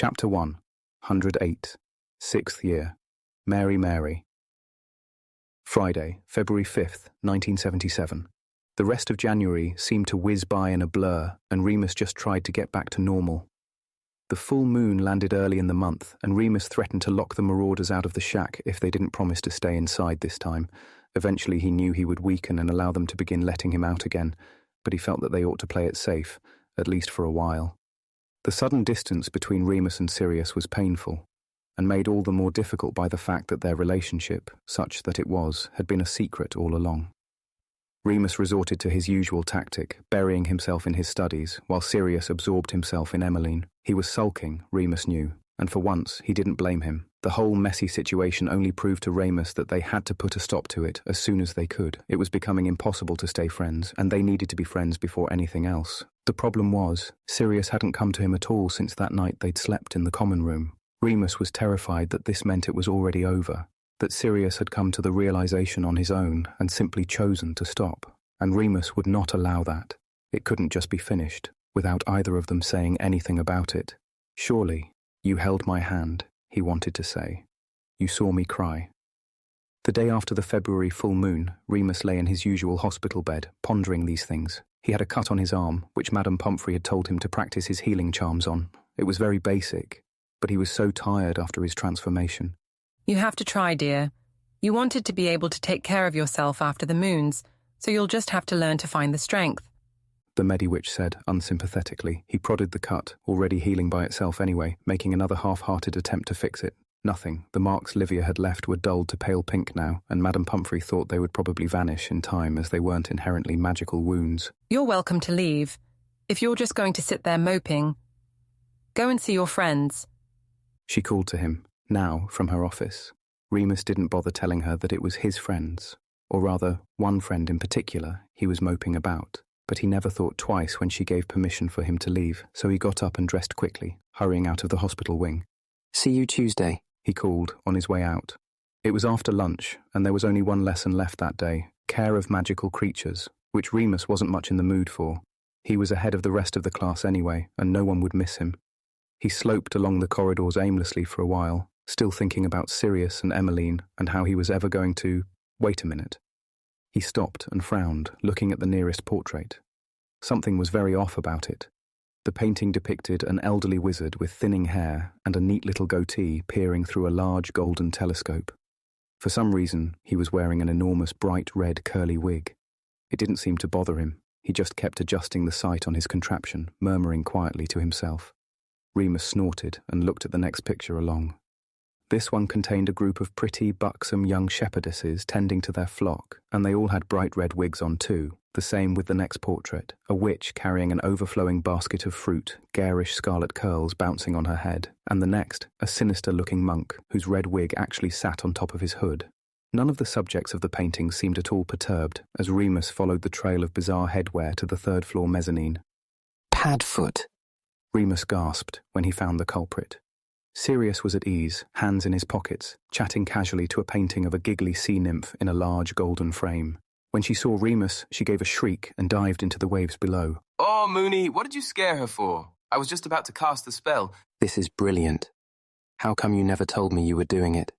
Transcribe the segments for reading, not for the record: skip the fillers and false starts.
Chapter 1, 108, 6th year, Mary. Friday, February 5th, 1977. The rest of January seemed to whiz by in a blur, and Remus just tried to get back to normal. The full moon landed early in the month, and Remus threatened to lock the marauders out of the shack if they didn't promise to stay inside this time. Eventually he knew he would weaken and allow them to begin letting him out again, but he felt that they ought to play it safe, at least for a while. The sudden distance between Remus and Sirius was painful, and made all the more difficult by the fact that their relationship, such that it was, had been a secret all along. Remus resorted to his usual tactic, burying himself in his studies, while Sirius absorbed himself in Emmeline. He was sulking, Remus knew, and for once he didn't blame him. The whole messy situation only proved to Remus that they had to put a stop to it as soon as they could. It was becoming impossible to stay friends, and they needed to be friends before anything else. The problem was, Sirius hadn't come to him at all since that night they'd slept in the common room. Remus was terrified that this meant it was already over, that Sirius had come to the realization on his own and simply chosen to stop. And Remus would not allow that. It couldn't just be finished, without either of them saying anything about it. Surely, you held my hand, he wanted to say. You saw me cry. The day after the February full moon, Remus lay in his usual hospital bed, pondering these things. He had a cut on his arm, which Madame Pumphrey had told him to practice his healing charms on. It was very basic, but he was so tired after his transformation. You have to try, dear. You wanted to be able to take care of yourself after the moons, so you'll just have to learn to find the strength, the Mediwitch said, unsympathetically. He prodded the cut, already healing by itself anyway, making another half-hearted attempt to fix it. Nothing. The marks Livia had left were dulled to pale pink now, and Madame Pumphrey thought they would probably vanish in time as they weren't inherently magical wounds. You're welcome to leave. If you're just going to sit there moping, go and see your friends. She called to him, now from her office. Remus didn't bother telling her that it was his friends, or rather, one friend in particular he was moping about. But he never thought twice when she gave permission for him to leave, so he got up and dressed quickly, hurrying out of the hospital wing. See you Tuesday, he called on his way out. It was after lunch, and there was only one lesson left that day, care of magical creatures, which Remus wasn't much in the mood for. He was ahead of the rest of the class anyway, and no one would miss him. He sloped along the corridors aimlessly for a while, still thinking about Sirius and Emmeline and how he was ever going to... Wait a minute. He stopped and frowned, looking at the nearest portrait. Something was very off about it. The painting depicted an elderly wizard with thinning hair and a neat little goatee peering through a large golden telescope. For some reason, he was wearing an enormous bright red curly wig. It didn't seem to bother him. He just kept adjusting the sight on his contraption, murmuring quietly to himself. Remus snorted and looked at the next picture along. This one contained a group of pretty, buxom young shepherdesses tending to their flock, and they all had bright red wigs on too, the same with the next portrait, a witch carrying an overflowing basket of fruit, garish scarlet curls bouncing on her head, and the next, a sinister-looking monk whose red wig actually sat on top of his hood. None of the subjects of the painting seemed at all perturbed, as Remus followed the trail of bizarre headwear to the third-floor mezzanine. Padfoot, Remus gasped when he found the culprit. Sirius was at ease, hands in his pockets, chatting casually to a painting of a giggly sea nymph in a large golden frame. When she saw Remus, she gave a shriek and dived into the waves below. Oh, Moony, what did you scare her for? I was just about to cast the spell. This is brilliant. How come you never told me you were doing it?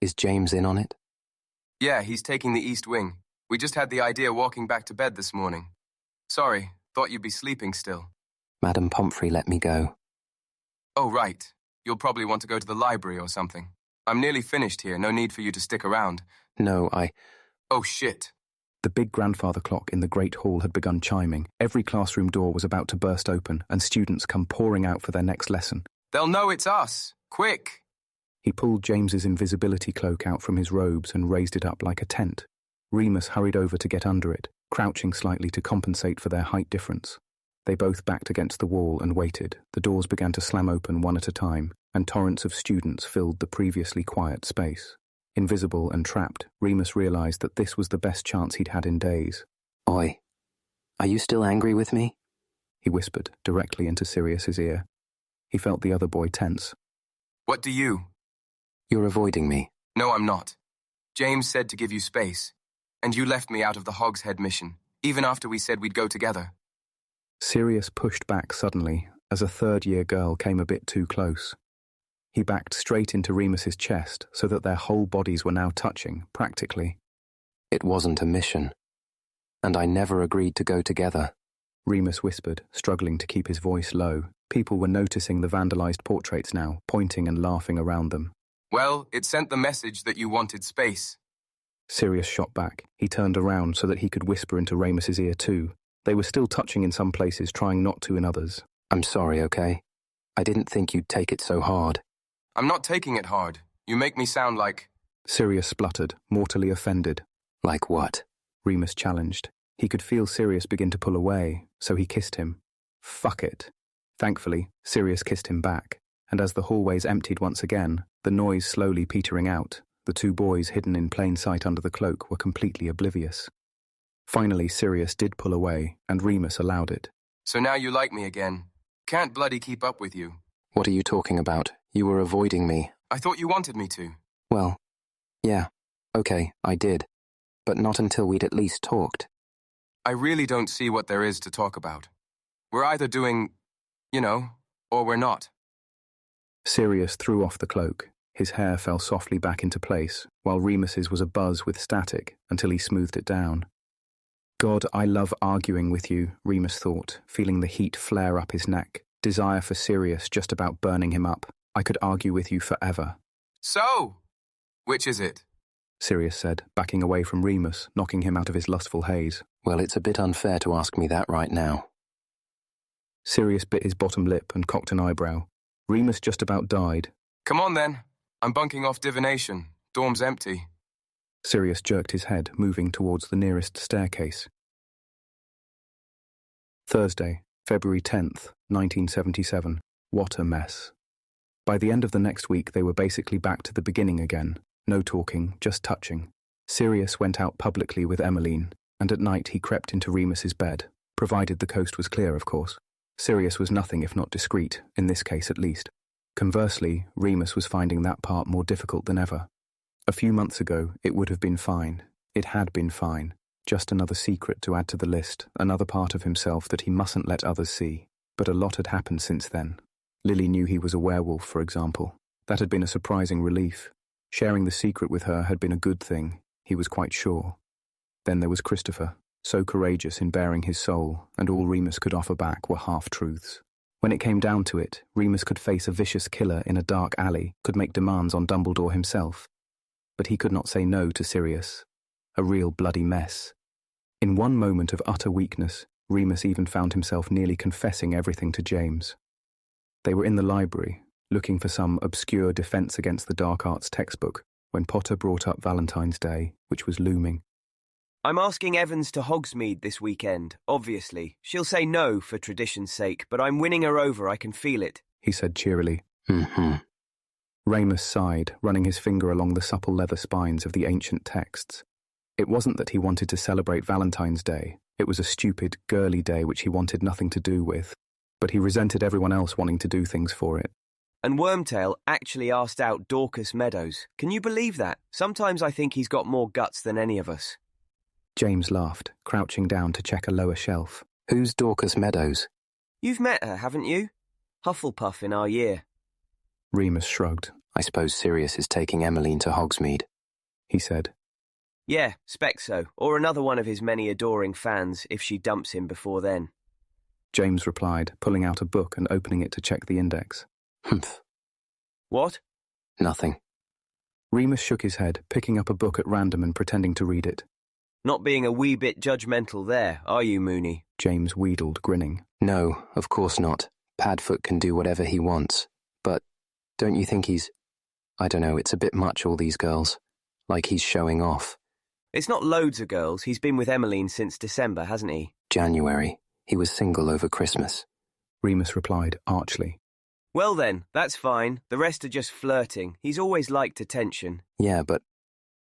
Is James in on it? Yeah, he's taking the east wing. We just had the idea walking back to bed this morning. Sorry, thought you'd be sleeping still. Madame Pumphrey let me go. Oh, right. You'll probably want to go to the library or something. I'm nearly finished here, no need for you to stick around. No, Oh, shit. The big grandfather clock in the great hall had begun chiming. Every classroom door was about to burst open, and students come pouring out for their next lesson. They'll know it's us. Quick! He pulled James's invisibility cloak out from his robes and raised it up like a tent. Remus hurried over to get under it, crouching slightly to compensate for their height difference. They both backed against the wall and waited. The doors began to slam open one at a time, and torrents of students filled the previously quiet space. Invisible and trapped, Remus realized that this was the best chance he'd had in days. Oi, are you still angry with me? He whispered directly into Sirius's ear. He felt the other boy tense. What do you? You're avoiding me. No, I'm not. James said to give you space, and you left me out of the Hog's Head mission, even after we said we'd go together. Sirius pushed back suddenly as a third-year girl came a bit too close. He backed straight into Remus's chest so that their whole bodies were now touching, practically. It wasn't a mission. And I never agreed to go together. Remus whispered, struggling to keep his voice low. People were noticing the vandalized portraits now, pointing and laughing around them. Well, it sent the message that you wanted space. Sirius shot back. He turned around so that he could whisper into Remus's ear too. They were still touching in some places, trying not to in others. I'm sorry, okay? I didn't think you'd take it so hard. I'm not taking it hard. You make me sound like... Sirius spluttered, mortally offended. Like what? Remus challenged. He could feel Sirius begin to pull away, so he kissed him. Fuck it. Thankfully, Sirius kissed him back, and as the hallways emptied once again, the noise slowly petering out, the two boys hidden in plain sight under the cloak were completely oblivious. Finally, Sirius did pull away, and Remus allowed it. So now you like me again. Can't bloody keep up with you. What are you talking about? You were avoiding me. I thought you wanted me to. Well, yeah, okay, I did. But not until we'd at least talked. I really don't see what there is to talk about. We're either doing, or we're not. Sirius threw off the cloak. His hair fell softly back into place, while Remus's was abuzz with static until he smoothed it down. God, I love arguing with you, Remus thought, feeling the heat flare up his neck, desire for Sirius just about burning him up. I could argue with you forever. So, which is it? Sirius said, backing away from Remus, knocking him out of his lustful haze. Well, it's a bit unfair to ask me that right now. Sirius bit his bottom lip and cocked an eyebrow. Remus just about died. Come on then. I'm bunking off divination. Dorm's empty. Sirius jerked his head, moving towards the nearest staircase. Thursday, February 10th, 1977. What a mess. By the end of the next week, they were basically back to the beginning again. No talking, just touching. Sirius went out publicly with Emmeline, and at night he crept into Remus's bed, provided the coast was clear, of course. Sirius was nothing if not discreet, in this case at least. Conversely, Remus was finding that part more difficult than ever. A few months ago, it would have been fine. It had been fine. Just another secret to add to the list, another part of himself that he mustn't let others see. But a lot had happened since then. Lily knew he was a werewolf, for example. That had been a surprising relief. Sharing the secret with her had been a good thing, he was quite sure. Then there was Christopher, so courageous in bearing his soul, and all Remus could offer back were half-truths. When it came down to it, Remus could face a vicious killer in a dark alley, could make demands on Dumbledore himself. But he could not say no to Sirius. A real bloody mess. In one moment of utter weakness, Remus even found himself nearly confessing everything to James. They were in the library, looking for some obscure Defense Against the Dark Arts textbook, when Potter brought up Valentine's Day, which was looming. I'm asking Evans to Hogsmeade this weekend, obviously. She'll say no for tradition's sake, but I'm winning her over, I can feel it, he said cheerily. Mm-hmm. Remus sighed, running his finger along the supple leather spines of the ancient texts. It wasn't that he wanted to celebrate Valentine's Day. It was a stupid, girly day which he wanted nothing to do with. But he resented everyone else wanting to do things for it. And Wormtail actually asked out Dorcas Meadows. Can you believe that? Sometimes I think he's got more guts than any of us. James laughed, crouching down to check a lower shelf. Who's Dorcas Meadows? You've met her, haven't you? Hufflepuff in our year. Remus shrugged. I suppose Sirius is taking Emmeline to Hogsmeade, he said. Yeah, spec so. Or another one of his many adoring fans, if she dumps him before then. James replied, pulling out a book and opening it to check the index. Humph. What? Nothing. Remus shook his head, picking up a book at random and pretending to read it. Not being a wee bit judgmental there, are you, Mooney? James wheedled, grinning. No, of course not. Padfoot can do whatever he wants. But don't you think he's... I don't know, it's a bit much, all these girls. Like he's showing off. It's not loads of girls. He's been with Emmeline since December, hasn't he? January. He was single over Christmas. Remus replied archly. Well then, that's fine. The rest are just flirting. He's always liked attention. Yeah, but...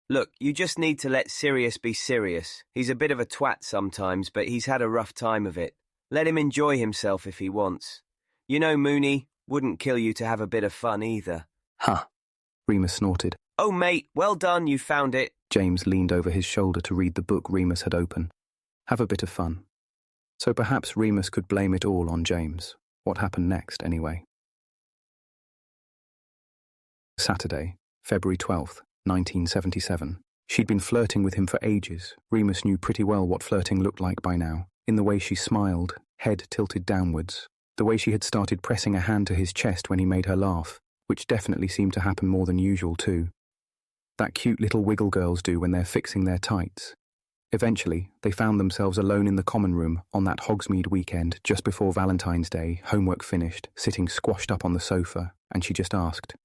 Look, you just need to let Sirius be Sirius. He's a bit of a twat sometimes, but he's had a rough time of it. Let him enjoy himself if he wants. You know, Mooney, wouldn't kill you to have a bit of fun either. Huh. Remus snorted. Oh, mate, well done, you found it. James leaned over his shoulder to read the book Remus had opened. Have a bit of fun. So perhaps Remus could blame it all on James. What happened next, anyway? Saturday, February 12th, 1977. She'd been flirting with him for ages. Remus knew pretty well what flirting looked like by now, in the way she smiled, head tilted downwards, the way she had started pressing a hand to his chest when he made her laugh, which definitely seemed to happen more than usual too. That cute little wiggle girls do when they're fixing their tights. Eventually, they found themselves alone in the common room on that Hogsmeade weekend just before Valentine's Day, homework finished, sitting squashed up on the sofa, and she just asked,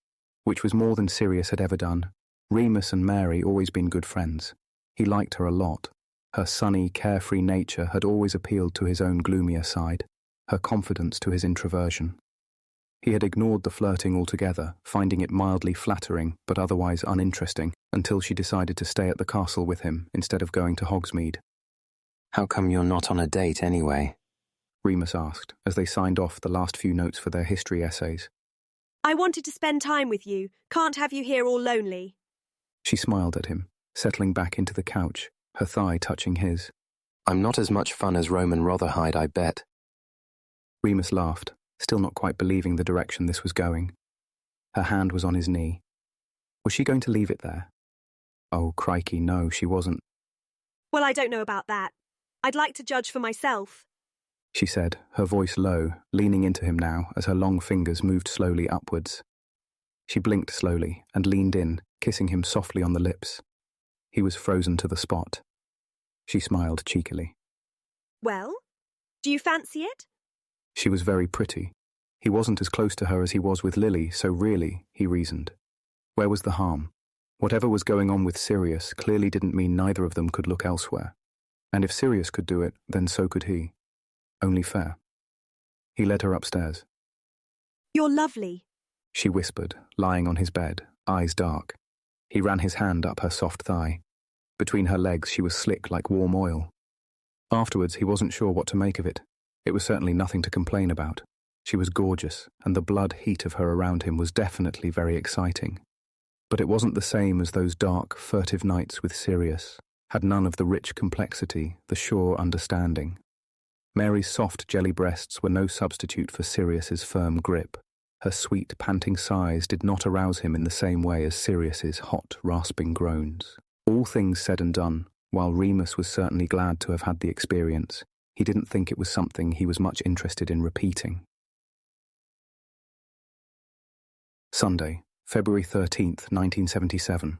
which was more than Sirius had ever done. Remus and Mary always been good friends. He liked her a lot. Her sunny, carefree nature had always appealed to his own gloomier side, her confidence to his introversion. He had ignored the flirting altogether, finding it mildly flattering but otherwise uninteresting, until she decided to stay at the castle with him instead of going to Hogsmeade. How come you're not on a date anyway? Remus asked, as they signed off the last few notes for their history essays. I wanted to spend time with you. Can't have you here all lonely. She smiled at him, settling back into the couch, her thigh touching his. I'm not as much fun as Roman Rotherhide, I bet. Remus laughed, still not quite believing the direction this was going. Her hand was on his knee. Was she going to leave it there? Oh, crikey, no, she wasn't. Well, I don't know about that. I'd like to judge for myself, she said, her voice low, leaning into him now as her long fingers moved slowly upwards. She blinked slowly and leaned in, kissing him softly on the lips. He was frozen to the spot. She smiled cheekily. Well, do you fancy it? She was very pretty. He wasn't as close to her as he was with Lily, so really, he reasoned. Where was the harm? Whatever was going on with Sirius clearly didn't mean neither of them could look elsewhere. And if Sirius could do it, then so could he. Only fair. He led her upstairs. You're lovely, she whispered, lying on his bed, eyes dark. He ran his hand up her soft thigh. Between her legs she was slick like warm oil. Afterwards he wasn't sure what to make of it. It was certainly nothing to complain about. She was gorgeous, and the blood heat of her around him was definitely very exciting. But it wasn't the same as those dark, furtive nights with Sirius, had none of the rich complexity, the sure understanding. Mary's soft jelly breasts were no substitute for Sirius's firm grip. Her sweet, panting sighs did not arouse him in the same way as Sirius's hot, rasping groans. All things said and done, while Remus was certainly glad to have had the experience, he didn't think it was something he was much interested in repeating. Sunday, February 13th, 1977.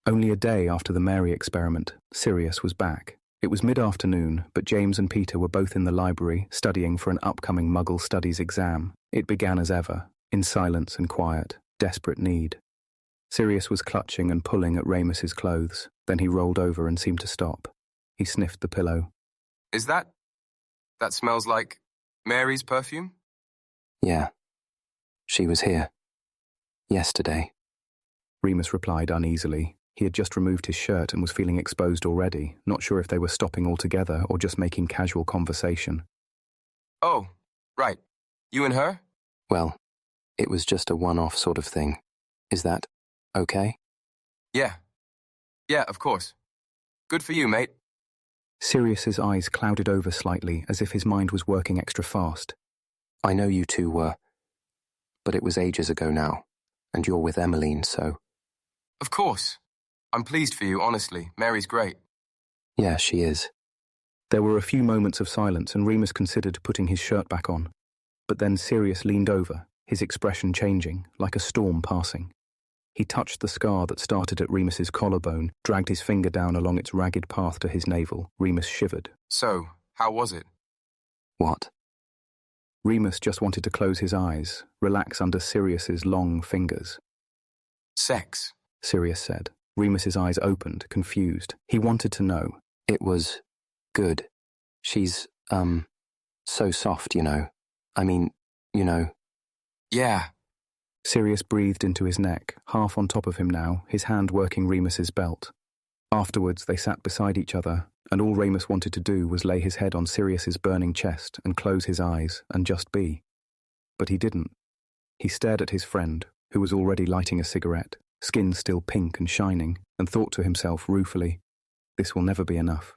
Only a day after the Mary experiment, Sirius was back. It was mid-afternoon, but James and Peter were both in the library, studying for an upcoming Muggle Studies exam. It began as ever, in silence and quiet, desperate need. Sirius was clutching and pulling at Remus's clothes. Then he rolled over and seemed to stop. He sniffed the pillow. Is that smells like Mary's perfume? Yeah. She was here. Yesterday. Remus replied uneasily. He had just removed his shirt and was feeling exposed already, not sure if they were stopping altogether or just making casual conversation. Oh, right. You and her? Well, it was just a one-off sort of thing. Is that okay? Yeah. Yeah, of course. Good for you, mate. Sirius's eyes clouded over slightly, as if his mind was working extra fast. I know you two were, but it was ages ago now, and you're with Emmeline, so... Of course. I'm pleased for you, honestly. Mary's great. Yeah, she is. There were a few moments of silence, and Remus considered putting his shirt back on. But then Sirius leaned over, his expression changing, like a storm passing. He touched the scar that started at Remus's collarbone, dragged his finger down along its ragged path to his navel. Remus shivered. So, how was it? What? Remus just wanted to close his eyes, relax under Sirius's long fingers. Sex, Sirius said. Remus's eyes opened, confused. He wanted to know. It was good. She's, so soft, you know. I mean, you know. Yeah. Sirius breathed into his neck, half on top of him now, his hand working Remus's belt. Afterwards, they sat beside each other, and all Remus wanted to do was lay his head on Sirius's burning chest and close his eyes and just be. But he didn't. He stared at his friend, who was already lighting a cigarette, skin still pink and shining, and thought to himself ruefully, this will never be enough.